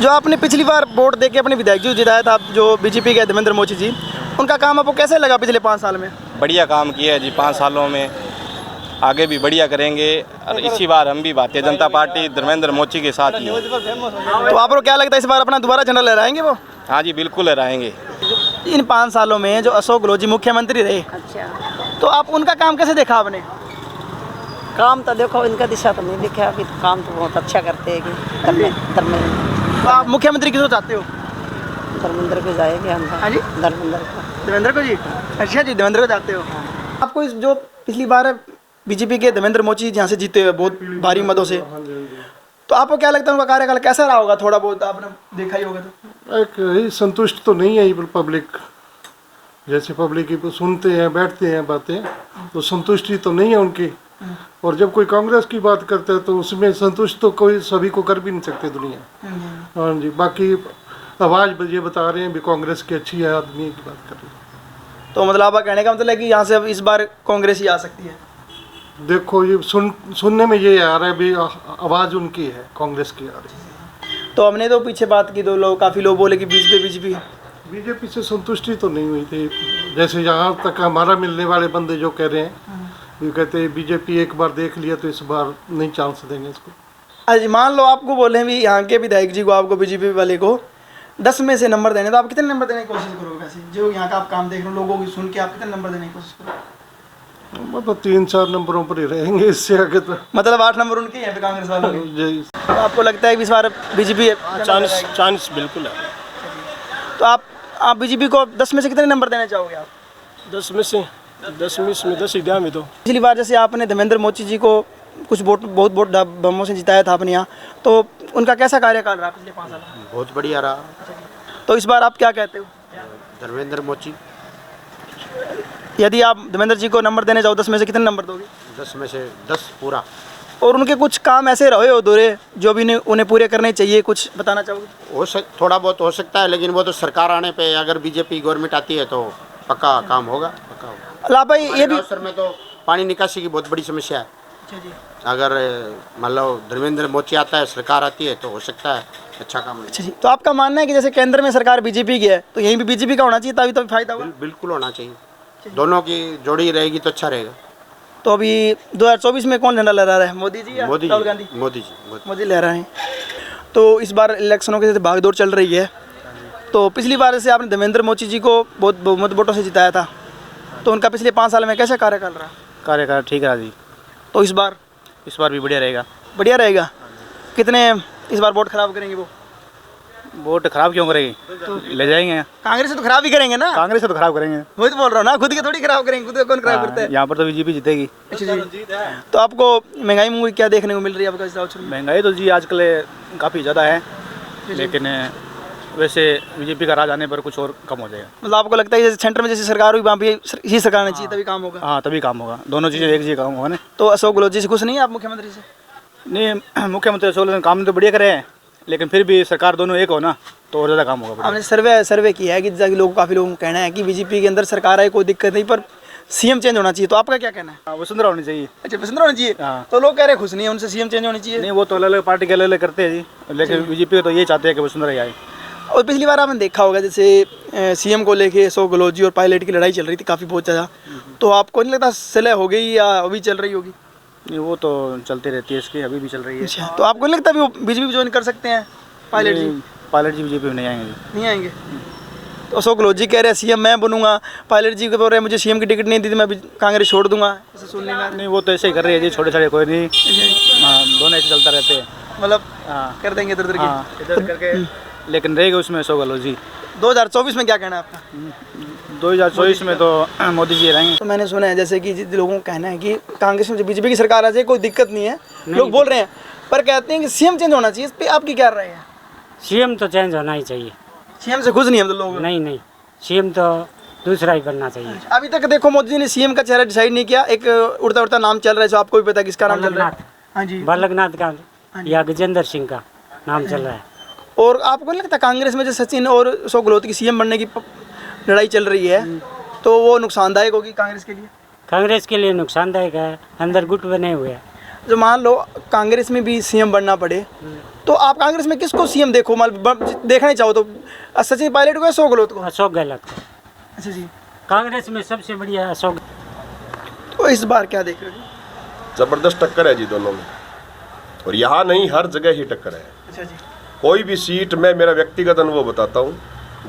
जो आपने पिछली बार वोट दे के अपने विधायक जी जिताया था, जो बीजेपी के धर्मेंद्र मोची जी, उनका काम आपको कैसे लगा पिछले 5 साल में? बढ़िया काम किया है जी 5 सालों में, आगे भी बढ़िया करेंगे। और इसी बार हम भी भारतीय जनता पार्टी धर्मेंद्र मोची के साथ ही हैं। तो आपको क्या लगता है इस बार अपना दोबारा झंडा लहराएंगे वो? हाँ जी, बिल्कुल लहराएंगे। इन 5 सालों में जो अशोक गहलोत जी मुख्यमंत्री रहे, तो आप उनका काम कैसे देखा आपने? काम तो देखो, इनका दिशा तो नहीं दिखा अभी। काम तो बहुत अच्छा करते हैं कि धर्मेंद्र। तो आप मुख्यमंत्री किसको चाहते हो? धर्मेंद्र को जाएंगे हम। हाँ जी, धर्मेंद्र को जी। अच्छा जी, धर्मेंद्र को चाहते हो। आपको इस जो पिछली बार बीजेपी के धर्मेंद्र मोची यहाँ से जीते हुए बहुत भारी मतों से, तो आपको क्या लगता है उनका कार्यकाल कैसा रहा होगा? थोड़ा बहुत आपने देखा ही होगा। तो एक संतुष्ट तो नहीं है पब्लिक, जैसे पब्लिक की सुनते हैं बैठते हैं बातें, तो संतुष्टि तो नहीं है उनकी। और जब कोई कांग्रेस की बात करता है तो उसमें संतुष्ट तो कोई सभी को कर भी नहीं सकते दुनिया। हाँ जी, बाकी आवाज़ ये बता रहे हैं भी कांग्रेस की अच्छी है, आदमी की बात कर रहे हैं। तो मतलब आपका कहने का मतलब है कि यहाँ से अब इस बार कांग्रेस ही आ सकती है? देखो, ये सुनने में ये आ रहा है भी आवाज़ उनकी है, कांग्रेस की आ रही है। तो हमने तो पीछे बात की, तो लोग काफ़ी लोग बोले कि बीजेपी से संतुष्टि तो नहीं हुई थी। जैसे यहाँ तक हमारा मिलने वाले बंदे जो कह रहे हैं, ये कहते हैं बीजेपी एक बार देख लिया तो इस बार नहीं चांस देंगे इसको। आज मान लो आपको बोले भी यहाँ के विधायक जी को, आपको बीजेपी वाले को 10 में से नंबर देने, तो आप कितने नंबर देने की कोशिश करोगे? वैसे जो यहाँ का आप काम देख रहे हो, लोगों की सुन के आप कितने नंबर देने की कोशिश करोगे? मतलब 3-4 नंबरों पर ही रहेंगे, इससे आगे तो मतलब 8 नंबर उनके हैं कांग्रेस वालों के। जी। तो आपको लगता है कि इस बार बीजेपी चांस बिल्कुल है। तो आप बीजेपी को 10 में से कितने नंबर देना चाहोगे आप? 10 में से 10 ही दिया मैं तो। पिछली बार जैसे आपने धर्मेंद्र मोची जी को कुछ बहुत वोट बमों से जिताया था अपने यहाँ, तो उनका कैसा कार्यकाल रहा पिछले 5 साल? बहुत बढ़िया रहा। तो इस बार आप क्या कहते हो? धर्मेंद्र मोची। यदि आप धर्मेंद्र जी को नंबर देने जाओ 10 में से कितने नंबर दोगे? 10 में से 10 पूरा। और उनके कुछ काम ऐसे रहे हो दोरे जो भी उन्हें पूरे करने चाहिए, कुछ बताना चाहोगे? थोड़ा बहुत हो सकता है, लेकिन वो तो सरकार आने पे, अगर बीजेपी गवर्नमेंट आती है तो पक्का काम होगा, पक्का होगा। अल्लाह भाई, ये भी अवसर में तो पानी निकासी की बहुत बड़ी समस्या है। अगर मान लो धर्मेंद्र मोची आता है, सरकार आती है, तो हो सकता है अच्छा काम। अच्छा जी, तो आपका मानना है कि जैसे केंद्र में सरकार बीजेपी की है, तो यहीं भी बीजेपी का होना चाहिए, तभी तो फायदा होगा? बिल्कुल होना चाहिए, दोनों की जोड़ी रहेगी तो अच्छा रहेगा। तो अभी 2024 में कौन झंडा लहरा रहा है, मोदी जी या राहुल गांधी? मोदी लहरा रहे हैं। तो इस बार इलेक्शनों के जैसे भागदौड़ चल रही है, तो पिछली बार जैसे आपने धर्मेंद्र मोची जी को बहुत बहुमत वोटों से जिताया था, तो उनका पिछले 5 साल में कैसा कार्यकाल रहा? कार्यकाल ठीक रहा जी। तो इस बार भी बढ़िया रहेगा। बढ़िया रहेगा। कितने इस बार वोट खराब करेंगे वो? वोट खराब क्यों करेगी, तो ले जाएंगे। कांग्रेस से तो खराब ही करेंगे ना? कांग्रेस से तो खराब करेंगे। वही तो बोल रहा हूँ ना, खुद के थोड़ी खराब करेंगे, खुद का कौन खराब करता है? यहाँ पर तो बीजेपी जीतेगी। अच्छा जी। तो आपको महंगाई में क्या देखने को मिल रही है आपका इस राउचर में? महंगाई तो जी आजकल काफ़ी ज़्यादा है, लेकिन वैसे बीजेपी का राज आने पर कुछ और कम हो जाएगा। मतलब आपको लगता है जैसे सेंटर में जैसे सरकार हुई, वहाँ पे यही सरकार आनी चाहिए, तभी काम होगा? हाँ, तभी काम होगा, दोनों चीज़ें एक जगह काम होगा ना। तो अशोक गहलोत जी से खुश नहीं है आप मुख्यमंत्री से? नहीं, मुख्यमंत्री अशोक गहलोत काम तो बढ़िया करे हैं, लेकिन फिर भी सरकार दोनों एक हो ना, तो और ज़्यादा काम होगा। आपने सर्वे किया है कि काफ़ी लोगों का कहना है कि बीजेपी के अंदर सरकार है, कोई दिक्कत नहीं, पर सीएम चेंज होना चाहिए, तो आपका क्या कहना है? वसुंधरा होनी चाहिए। अच्छा, वसुंधरा होनी चाहिए। हाँ। तो लोग कह रहे हैं खुश नहीं है उनसे, सीएम चेंज होनी चाहिए। नहीं, वो तो अलग अलग पार्टी के अलग अलग करते हैं जी, लेकिन बीजेपी तो ये चाहते हैं कि वसुंधरा ही आए। और पिछली बार आपने देखा होगा जैसे सीएम को लेके अशोक गहलोत जी और पायलट की लड़ाई चल रही थी काफ़ी बहुत ज़्यादा, तो आपको नहीं लगता सुलह हो गई या अभी चल रही होगी? नहीं, वो तो चलती रहती है, इसकी अभी भी चल रही है। अच्छा, तो आपको नहीं लगता अभी वो बीजेपी ज्वाइन कर सकते हैं पायलट जी? पायलट जी बीजेपी में नहीं आएंगे। नहीं आएंगे? तो अशोक गहलोत जी कह रहे हैं सीएम मैं बनूंगा, पायलट जी को बोल रहे हैं मुझे सीएम की टिकट नहीं दी थी, मैं कांग्रेस छोड़ दूंगा, ऐसे सुनने में। नहीं, वो तो ऐसे ही कर रही है जी, छोटे छोटे कोई नहीं। हाँ, दोनों ऐसे चलता रहते हैं, मतलब हाँ कर देंगे इधर इधर करके, लेकिन रहेगा उसमें अशोक गहलोत जी। 2024 में क्या कहना है आपका? 2024 में तो मोदी जी रहेंगे। तो मैंने सुना है जैसे कि लोगों का कहना है कि कांग्रेस में जो बीजेपी की सरकार आ जाए कोई दिक्कत नहीं है, लोग बोल रहे हैं, पर कहते हैं कि सीएम चेंज होना चाहिए, इस पर आपकी क्या राय है? सीएम तो चेंज होना ही चाहिए। सीएम से खुश नहीं हम तो लोग? नहीं, सीएम तो दूसरा ही बनना चाहिए। अभी तक देखो मोदी जी ने सीएम का चेहरा डिसाइड नहीं किया, एक उड़ता उड़ता नाम चल रहा है जो आपको भी पता है किसका नाम चल रहा है? हाँ जी, बालकनाथ का या गजेंद्र सिंह का नाम चल रहा है। और आपको नहीं लगता कांग्रेस में जो सचिन और अशोक गहलोत की सीएम बनने की लड़ाई चल रही है, तो वो नुकसानदायक होगी कांग्रेस के लिए? कांग्रेस के लिए नुकसानदायक है, अंदर गुट बने हुए हैं। जो मान लो कांग्रेस में भी सीएम बनना पड़े तो आप कांग्रेस में किसको सीएम देखो, मतलब देखना चाहो तो सचिन पायलट को या अशोक गहलोत को? अशोक गहलोत को। अच्छा जी। कांग्रेस में सबसे बढ़िया अशोक। तो इस बार क्या देख रहे हो जी? जबरदस्त टक्कर है जी दोनों में, और यहाँ नहीं हर जगह ही टक्कर है। अच्छा जी। कोई भी सीट में, मेरा व्यक्तिगत अनुभव बताता हूँ,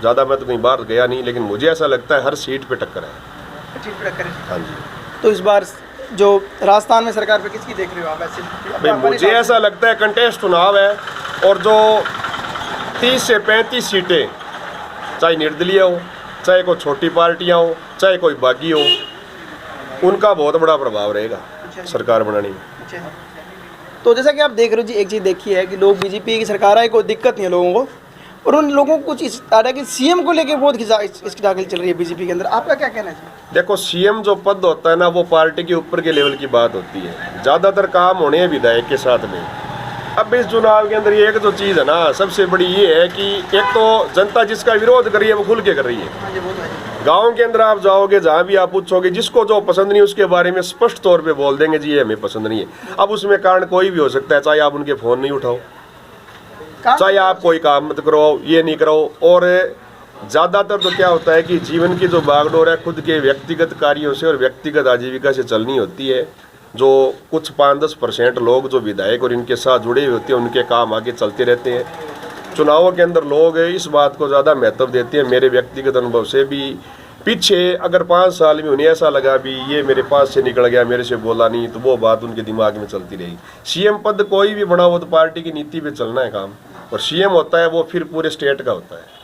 ज़्यादा मैं तो कहीं बाहर गया नहीं, लेकिन मुझे ऐसा लगता है हर सीट पे टक्कर है। ठीक टक्कर है। हाँ जी। तो इस बार जो राजस्थान में सरकार पे किसकी देख रहे हो आप ऐसे? भाई मुझे ऐसा लगता है कंटेस्ट चुनाव है, और जो 30 से 35 सीटें, चाहे निर्दलीय हो, चाहे कोई छोटी पार्टियां हो, चाहे कोई बागी हो, उनका बहुत बड़ा प्रभाव रहेगा सरकार बनाने में। तो जैसा कि आप देख रहे हो जी, एक चीज़ देखी है कि लोग बीजेपी की सरकार आए, कोई दिक्कत नहीं है लोगों को, और उन लोगों को कुछ इस आ रहा है कि सीएम को लेके बहुत इसकी दाखिल चल रही है बीजेपी के अंदर। आपका क्या कहना है? देखो, सीएम जो पद होता है ना, वो पार्टी के ऊपर के लेवल की बात होती है, ज़्यादातर काम होने हैं विधायक के साथ में। अब इस चुनाव के अंदर एक जो चीज़ है ना, सबसे बड़ी ये है कि एक तो जनता जिसका विरोध कर रही है वो खुल के कर रही है। गाँव के अंदर आप जाओगे, जहाँ भी आप पूछोगे, जिसको जो पसंद नहीं उसके बारे में स्पष्ट तौर पे बोल देंगे जी ये हमें पसंद नहीं है। अब उसमें कारण कोई भी हो सकता है, चाहे आप उनके फ़ोन नहीं उठाओ, चाहे आप कोई काम मत करो, ये नहीं करो। और ज़्यादातर तो क्या होता है कि जीवन की जो बागडोर है खुद के व्यक्तिगत कार्यों से और व्यक्तिगत आजीविका से चलनी होती है। जो कुछ 5-10% लोग जो विधायक और इनके साथ जुड़े हुए होते हैं, उनके काम आगे चलते रहते हैं। चुनावों के अंदर लोग इस बात को ज़्यादा महत्व देते हैं। मेरे व्यक्तिगत अनुभव से भी पीछे अगर 5 साल में उन्हें ऐसा लगा भी ये मेरे पास से निकल गया, मेरे से बोला नहीं, तो वो बात उनके दिमाग में चलती रहेगी। सीएम पद कोई भी बना हो तो पार्टी की नीति पे चलना है काम, और सीएम होता है वो फिर पूरे स्टेट का होता है।